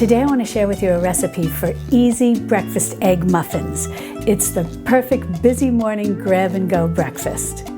Today I want to share with you a recipe for easy breakfast egg muffins. It's the perfect busy morning grab-and-go breakfast.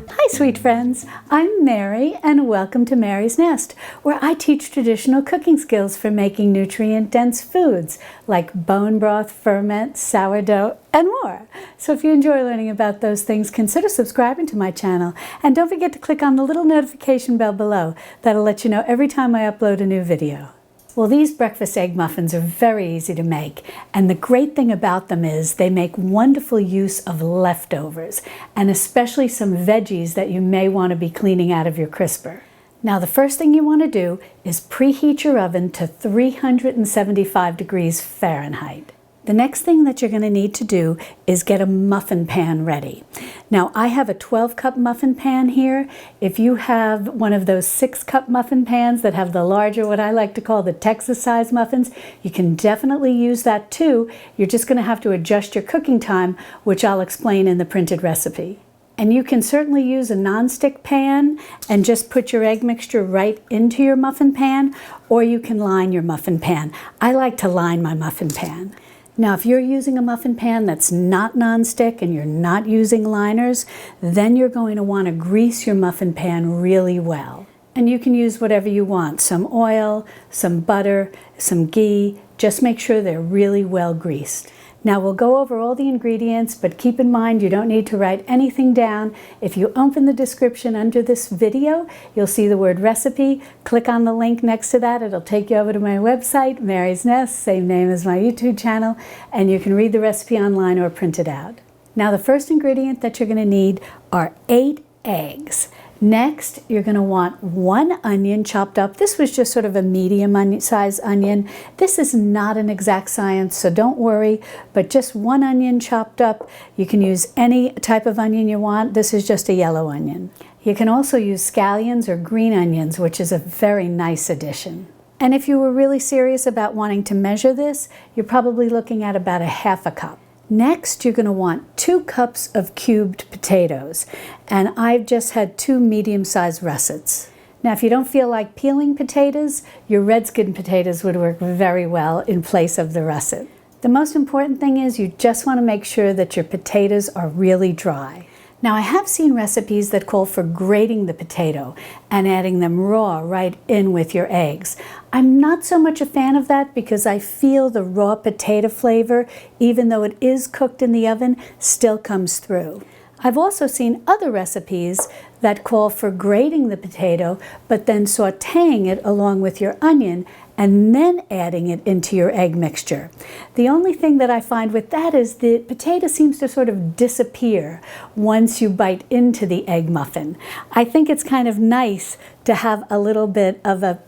Hi sweet friends, I'm Mary and welcome to Mary's Nest, where I teach traditional cooking skills for making nutrient-dense foods like bone broth, ferment, sourdough, and more. So if you enjoy learning about those things, consider subscribing to my channel and don't forget to click on the little notification bell below. That'll let you know every time I upload a new video. Well, these breakfast egg muffins are very easy to make, and the great thing about them is they make wonderful use of leftovers, and especially some veggies that you may want to be cleaning out of your crisper. Now, the first thing you want to do is preheat your oven to 375 degrees Fahrenheit. The next thing that you're going to need to do is get a muffin pan ready. Now, I have a 12-cup muffin pan here. If you have one of those 6-cup muffin pans that have the larger, what I like to call the Texas size muffins, you can definitely use that too. You're just going to have to adjust your cooking time, which I'll explain in the printed recipe. And you can certainly use a nonstick pan and just put your egg mixture right into your muffin pan, or you can line your muffin pan. I like to line my muffin pan. Now, if you're using a muffin pan that's not nonstick and you're not using liners, then you're going to want to grease your muffin pan really well. And you can use whatever you want, some oil, some butter, some ghee. Just make sure they're really well greased. Now, we'll go over all the ingredients, but keep in mind you don't need to write anything down. If you open the description under this video, you'll see the word recipe. Click on the link next to that. It'll take you over to my website, Mary's Nest, same name as my YouTube channel, and you can read the recipe online or print it out. Now, the first ingredient that you're going to need are 8 eggs. Next, you're going to want 1 onion chopped up. This was just sort of a medium-sized onion. This is not an exact science, so don't worry, but just 1 onion chopped up. You can use any type of onion you want. This is just a yellow onion. You can also use scallions or green onions, which is a very nice addition. And if you were really serious about wanting to measure this, you're probably looking at about 1/2 cup. Next, you're going to want 2 cups of cubed potatoes, and I've just had 2 medium-sized russets. Now, if you don't feel like peeling potatoes, your red skin potatoes would work very well in place of the russet. The most important thing is you just want to make sure that your potatoes are really dry. Now, I have seen recipes that call for grating the potato and adding them raw right in with your eggs. I'm not so much a fan of that because I feel the raw potato flavor, even though it is cooked in the oven, still comes through. I've also seen other recipes that call for grating the potato, but then sautéing it along with your onion and then adding it into your egg mixture. The only thing that I find with that is the potato seems to sort of disappear once you bite into the egg muffin. I think it's kind of nice to have a little bit of a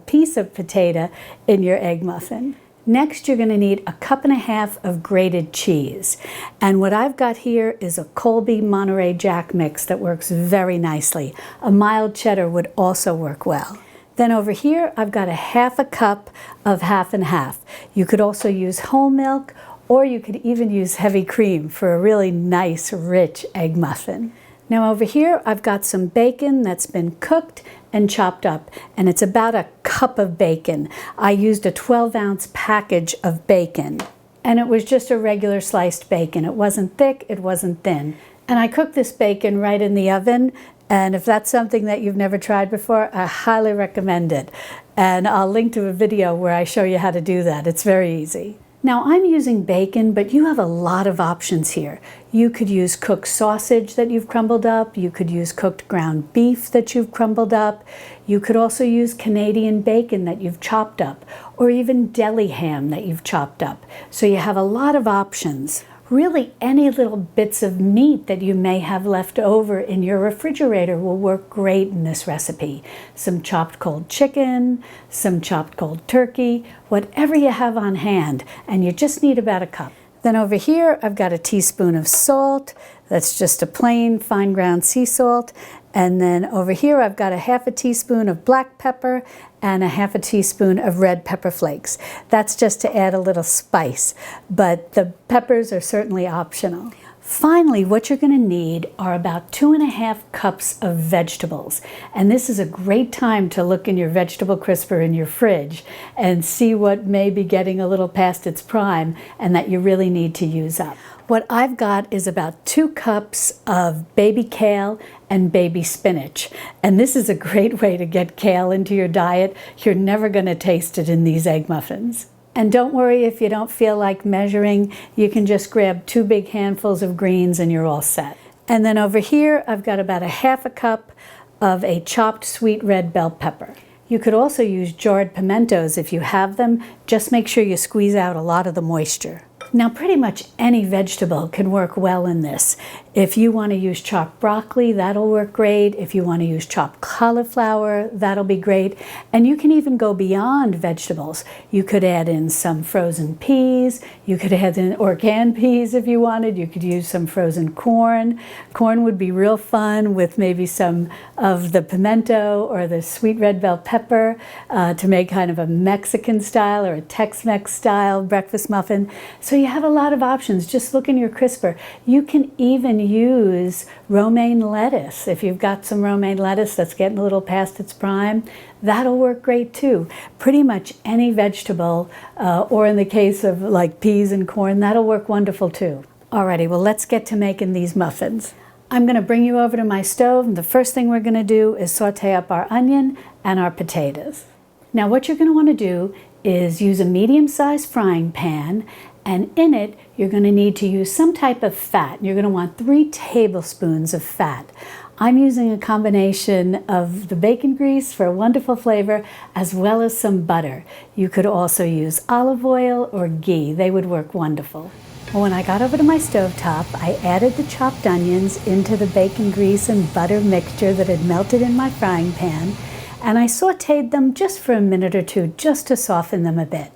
piece of potato in your egg muffin. Next, you're going to need 1.5 cups of grated cheese. And what I've got here is a Colby Monterey Jack mix that works very nicely. A mild cheddar would also work well. Then over here, I've got 1/2 cup of half and half. You could also use whole milk, or you could even use heavy cream for a really nice, rich egg muffin. Now over here, I've got some bacon that's been cooked and chopped up, and it's about 1 cup of bacon. I used a 12-ounce package of bacon, and it was just a regular sliced bacon. It wasn't thick, it wasn't thin. And I cooked this bacon right in the oven, and if that's something that you've never tried before, I highly recommend it. And I'll link to a video where I show you how to do that. It's very easy. Now, I'm using bacon, but you have a lot of options here. You could use cooked sausage that you've crumbled up. You could use cooked ground beef that you've crumbled up. You could also use Canadian bacon that you've chopped up, or even deli ham that you've chopped up. So you have a lot of options. Really, any little bits of meat that you may have left over in your refrigerator will work great in this recipe. Some chopped cold chicken, some chopped cold turkey, whatever you have on hand, and you just need about 1 cup. Then over here, I've got a teaspoon of salt. That's just a plain fine ground sea salt. And then over here, I've got 1/2 teaspoon of black pepper and 1/2 teaspoon of red pepper flakes. That's just to add a little spice, but the peppers are certainly optional. Finally, what you're going to need are about 2½ cups of vegetables. And this is a great time to look in your vegetable crisper in your fridge and see what may be getting a little past its prime and that you really need to use up. What I've got is about 2 cups of baby kale and baby spinach. And this is a great way to get kale into your diet. You're never going to taste it in these egg muffins. And don't worry if you don't feel like measuring, you can just grab 2 big handfuls of greens and you're all set. And then over here, I've got about ½ cup of a chopped sweet red bell pepper. You could also use jarred pimentos if you have them. Just make sure you squeeze out a lot of the moisture. Now, pretty much any vegetable can work well in this. If you want to use chopped broccoli, that'll work great. If you want to use chopped cauliflower, that'll be great. And you can even go beyond vegetables. You could add in some frozen peas. You could add in or canned peas if you wanted. You could use some frozen corn. Corn would be real fun with maybe some of the pimento or the sweet red bell pepper to make kind of a Mexican style or a Tex-Mex style breakfast muffin. So you have a lot of options. Just look in your crisper. You can even use romaine lettuce. If you've got some romaine lettuce that's getting a little past its prime, that'll work great too. Pretty much any vegetable, or in the case of like peas and corn, that'll work wonderful too. Alrighty, well, let's get to making these muffins. I'm going to bring you over to my stove, and the first thing we're going to do is saute up our onion and our potatoes. Now, what you're going to want to do is use a medium-sized frying pan, and in it, you're going to need to use some type of fat. You're going to want 3 tablespoons of fat. I'm using a combination of the bacon grease for a wonderful flavor, as well as some butter. You could also use olive oil or ghee. They would work wonderful. Well, when I got over to my stovetop, I added the chopped onions into the bacon grease and butter mixture that had melted in my frying pan, and I sauteed them just for a minute or two, just to soften them a bit.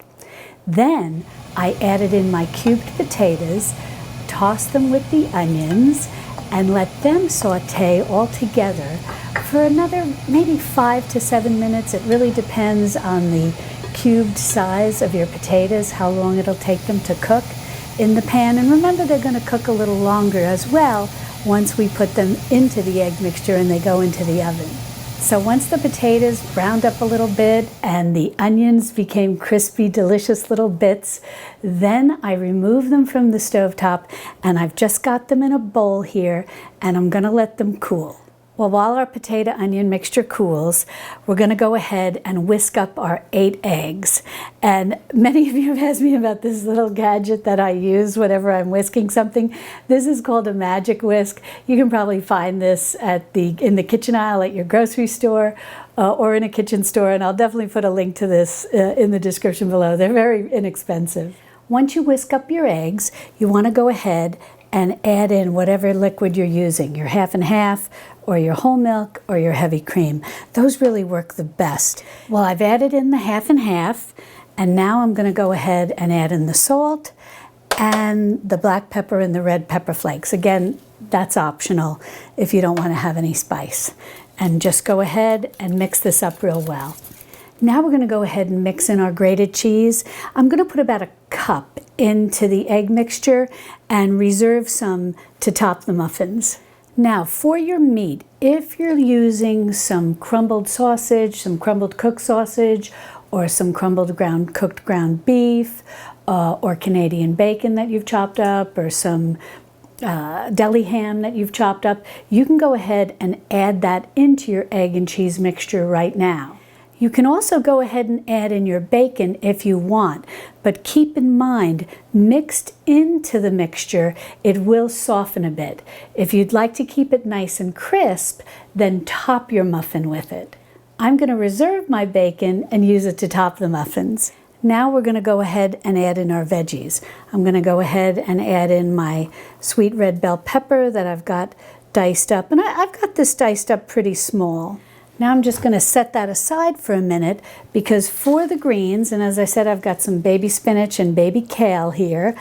Then I added in my cubed potatoes, tossed them with the onions, and let them saute all together for another maybe 5 to 7 minutes. It really depends on the cubed size of your potatoes, how long it'll take them to cook in the pan. And remember, they're going to cook a little longer as well once we put them into the egg mixture and they go into the oven. So once the potatoes browned up a little bit and the onions became crispy, delicious little bits, then I remove them from the stovetop, and I've just got them in a bowl here, and I'm going to let them cool. Well, while our potato onion mixture cools, we're going to go ahead and whisk up our 8 eggs. And many of you have asked me about this little gadget that I use whenever I'm whisking something. This is called a magic whisk. You can probably find this in the kitchen aisle at your grocery store or in a kitchen store, and I'll definitely put a link to this in the description below. They're very inexpensive. Once you whisk up your eggs, you want to go ahead and add in whatever liquid you're using, your half and half, or your whole milk, or your heavy cream. Those really work the best. Well, I've added in the half and half, and now I'm going to go ahead and add in the salt and the black pepper and the red pepper flakes. Again, that's optional if you don't want to have any spice. And just go ahead and mix this up real well. Now we're going to go ahead and mix in our grated cheese. I'm going to put about 1 cup into the egg mixture and reserve some to top the muffins. Now for your meat, if you're using some crumbled sausage, some crumbled cooked sausage, or some crumbled cooked ground beef, or Canadian bacon that you've chopped up, or some deli ham that you've chopped up, you can go ahead and add that into your egg and cheese mixture right now. You can also go ahead and add in your bacon if you want, but keep in mind, mixed into the mixture, it will soften a bit. If you'd like to keep it nice and crisp, then top your muffin with it. I'm going to reserve my bacon and use it to top the muffins. Now we're going to go ahead and add in our veggies. I'm going to go ahead and add in my sweet red bell pepper that I've got diced up, and I've got this diced up pretty small. Now I'm just going to set that aside for a minute, because for the greens, and as I said, I've got some baby spinach and baby kale here,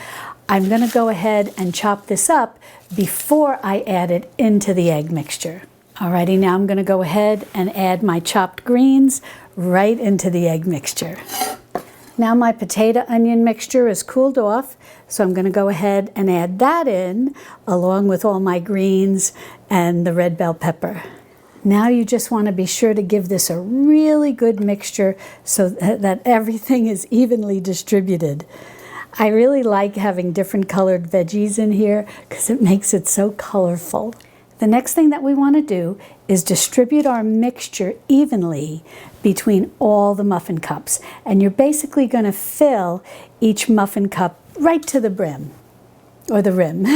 I'm going to go ahead and chop this up before I add it into the egg mixture. Alrighty, now I'm going to go ahead and add my chopped greens right into the egg mixture. Now my potato onion mixture is cooled off, So I'm going to go ahead and add that in along with all my greens and the red bell pepper. Now you just want to be sure to give this a really good mixture so that everything is evenly distributed. I really like having different colored veggies in here because it makes it so colorful. The next thing that we want to do is distribute our mixture evenly between all the muffin cups. And you're basically going to fill each muffin cup right to the brim, or the rim.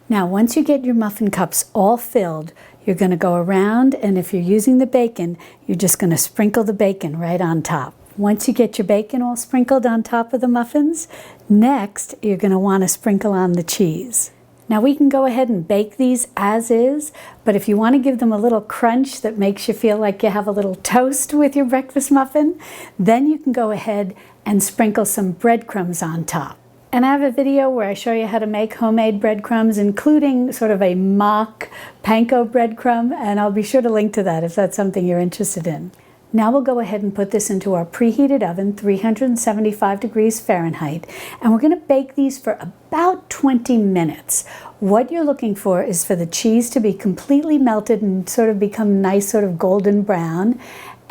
Now, once you get your muffin cups all filled, you're going to go around, and if you're using the bacon, you're just going to sprinkle the bacon right on top. Once you get your bacon all sprinkled on top of the muffins, next you're going to want to sprinkle on the cheese. Now we can go ahead and bake these as is, but if you want to give them a little crunch that makes you feel like you have a little toast with your breakfast muffin, then you can go ahead and sprinkle some breadcrumbs on top. And I have a video where I show you how to make homemade breadcrumbs, including sort of a mock panko breadcrumb, and I'll be sure to link to that if that's something you're interested in. Now we'll go ahead and put this into our preheated oven, 375 degrees Fahrenheit, and we're going to bake these for about 20 minutes. What you're looking for is for the cheese to be completely melted and sort of become nice sort of golden brown.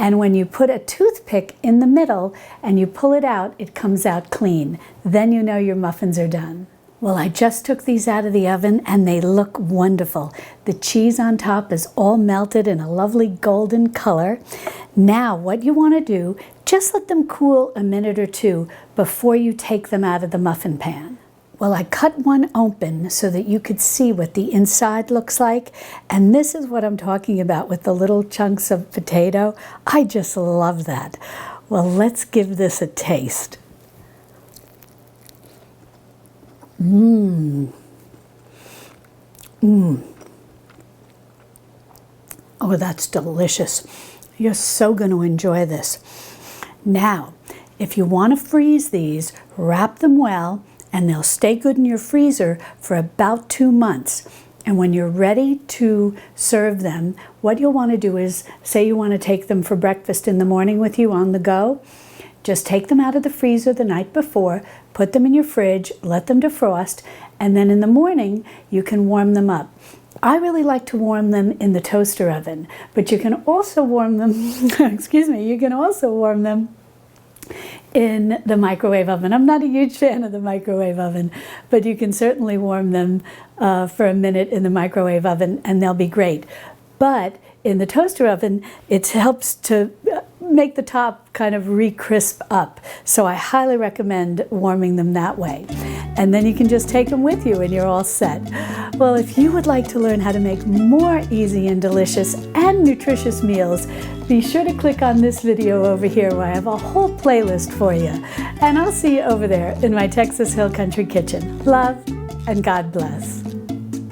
And when you put a toothpick in the middle and you pull it out, it comes out clean. Then you know your muffins are done. Well, I just took these out of the oven and they look wonderful. The cheese on top is all melted in a lovely golden color. Now, what you want to do, just let them cool a minute or two before you take them out of the muffin pan. Well, I cut one open so that you could see what the inside looks like. And this is what I'm talking about with the little chunks of potato. I just love that. Well, let's give this a taste. Mmm. Mmm. Oh, that's delicious. You're so going to enjoy this. Now, if you want to freeze these, wrap them well, and they'll stay good in your freezer for about 2 months. And when you're ready to serve them, what you'll want to do is, say you want to take them for breakfast in the morning with you on the go, just take them out of the freezer the night before, put them in your fridge, let them defrost, and then in the morning you can warm them up. I really like to warm them in the toaster oven, but you can also warm them, excuse me, you can also warm them in the microwave oven. I'm not a huge fan of the microwave oven, but you can certainly warm them for a minute in the microwave oven and they'll be great. But in the toaster oven, it helps to make the top kind of re-crisp up. So I highly recommend warming them that way. And then you can just take them with you and you're all set. Well, if you would like to learn how to make more easy and delicious and nutritious meals, be sure to click on this video over here where I have a whole playlist for you. And I'll see you over there in my Texas Hill Country Kitchen. Love and God bless.